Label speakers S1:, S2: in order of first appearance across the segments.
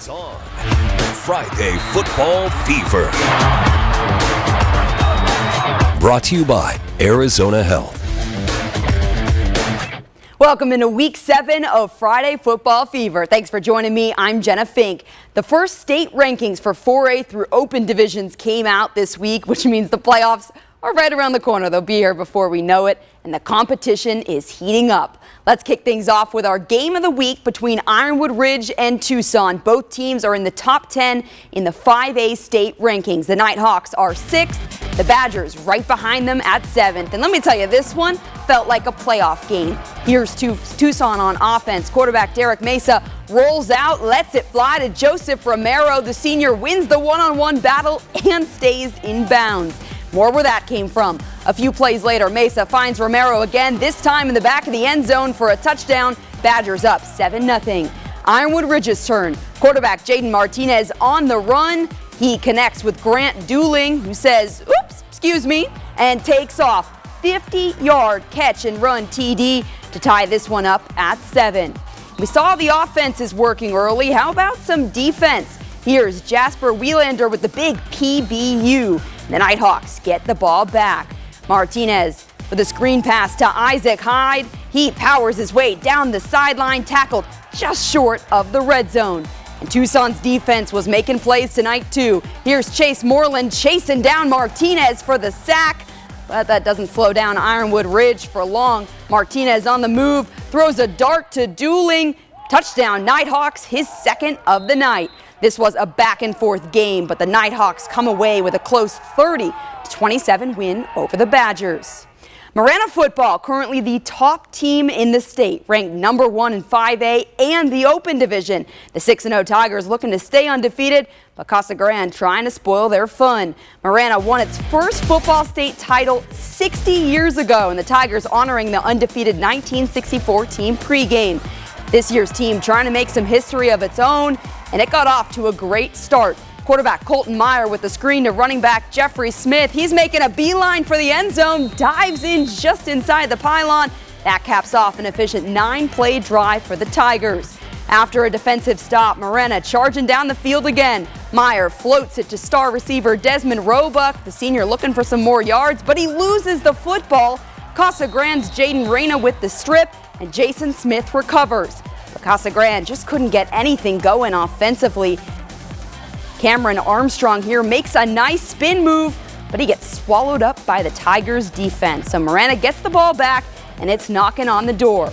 S1: It's on. Friday Football Fever. Brought to you by Arizona Health.
S2: Welcome into Week 7 of Friday Football Fever. Thanks for joining me. I'm Jenna Fink. The first state rankings for 4A through open divisions came out this week, which means the playoffs are right around the corner. They'll be here before we know it, and the competition is heating up. Let's kick things off with our game of the week between Ironwood Ridge and Tucson. Both teams are in the top 10 in the 5A state rankings. The Nighthawks are 6th, the Badgers right behind them at 7th. And let me tell you, this one felt like a playoff game. Here's Tucson on offense. Quarterback Derek Mesa rolls out, lets it fly to Joseph Romero. The senior wins the one-on-one battle and stays in bounds. More where that came from. A few plays later, Mesa finds Romero again, this time in the back of the end zone for a touchdown. Badgers up 7-0. Ironwood Ridge's turn. Quarterback Jaden Martinez on the run. He connects with Grant Dooling, who says, oops, excuse me, and takes off. 50-yard catch and run TD to tie this one up at 7. We saw the offenses working early. How about some defense? Here's Jasper Wielander with the big PBU. The Nighthawks get the ball back. Martinez with a screen pass to Isaac Hyde. He powers his way down the sideline, tackled just short of the red zone. And Tucson's defense was making plays tonight too. Here's Chase Moreland chasing down Martinez for the sack. But that doesn't slow down Ironwood Ridge for long. Martinez on the move, throws a dart to Dooling. Touchdown Nighthawks, his second of the night. This was a back-and-forth game, but the Nighthawks come away with a close 30-27 win over the Badgers. Marana football, currently the top team in the state, ranked number 1 in 5A and the open division. The 6-0 Tigers looking to stay undefeated, but Casa Grande trying to spoil their fun. Marana won its first football state title 60 years ago, and the Tigers honoring the undefeated 1964 team pregame. This year's team trying to make some history of its own, and it got off to a great start. Quarterback Colton Meyer with the screen to running back Jeffrey Smith. He's making a beeline for the end zone, dives in just inside the pylon. That caps off an efficient 9-play drive for the Tigers. After a defensive stop, Marana charging down the field again. Meyer floats it to star receiver Desmond Roebuck, the senior looking for some more yards, but he loses the football. Casa Grande's Jaden Reyna with the strip, and Jason Smith recovers. But Casa Grande just couldn't get anything going offensively. Cameron Armstrong here makes a nice spin move, but he gets swallowed up by the Tigers defense. So Marana gets the ball back, and it's knocking on the door.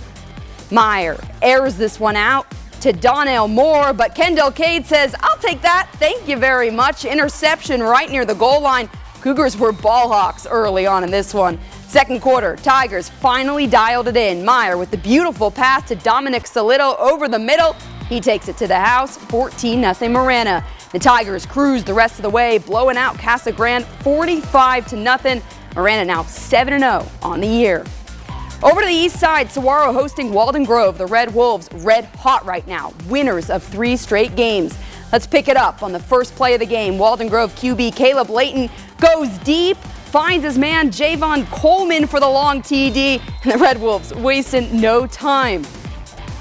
S2: Meyer airs this one out to Donnell Moore, but Kendall Cade says, I'll take that, thank you very much. Interception right near the goal line. Cougars were ball hawks early on in this one. Second quarter, Tigers finally dialed it in. Meyer with the beautiful pass to Dominic Solito over the middle. He takes it to the house, 14-0 Marana. The Tigers cruise the rest of the way, blowing out Casa Grande 45-0. Marana now 7-0 on the year. Over to the east side, Saguaro hosting Walden Grove. The Red Wolves red hot right now, winners of 3 straight games. Let's pick it up on the first play of the game. Walden Grove QB Caleb Layton goes deep, finds his man Javon Coleman for the long TD, and the Red Wolves wasting no time.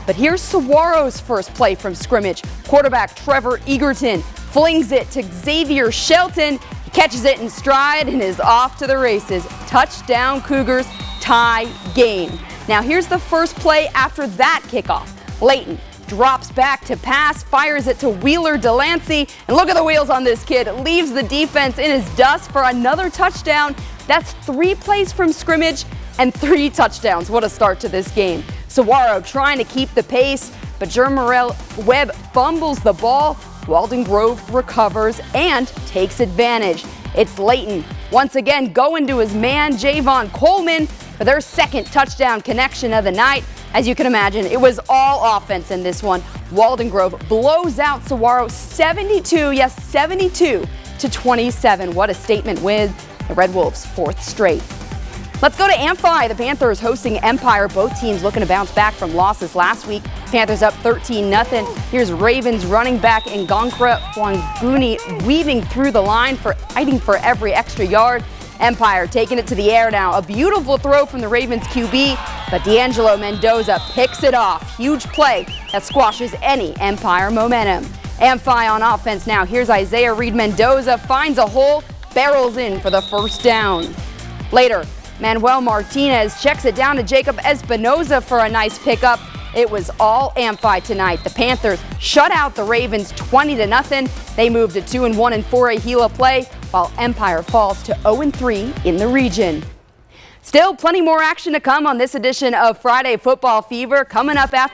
S2: But here's Saguaro's first play from scrimmage. Quarterback Trevor Egerton flings it to Xavier Shelton. He catches it in stride and is off to the races. Touchdown Cougars, tie game. Now here's the first play after that kickoff. Layton drops back to pass, fires it to Wheeler Delancey, and look at the wheels on this kid. Leaves the defense in his dust for another touchdown. That's 3 plays from scrimmage and 3 touchdowns. What a start to this game. Saguaro trying to keep the pace, but Jermarel Webb fumbles the ball. Walden Grove recovers and takes advantage. It's Layton once again going to his man Javon Coleman for their second touchdown connection of the night. As you can imagine, it was all offense in this one. Walden Grove blows out Saguaro 72-27. What a statement win. The Red Wolves' 4th straight. Let's go to Amphi. The Panthers hosting Empire. Both teams looking to bounce back from losses last week. Panthers up 13-0. Here's Ravens running back Ngonkra Wanguni weaving through the line, fighting for every extra yard. Empire taking it to the air now. A beautiful throw from the Ravens QB, but D'Angelo Mendoza picks it off. Huge play that squashes any Empire momentum. Amphi on offense now. Here's Isaiah Reed-Mendoza, finds a hole, barrels in for the first down. Later, Manuel Martinez checks it down to Jacob Espinoza for a nice pickup. It was all Amphi tonight. The Panthers shut out the Ravens 20-0. They moved to 2-1 in 4A Gila play, while Empire falls to 0-3 in the region. Still plenty more action to come on this edition of Friday Football Fever. Coming up after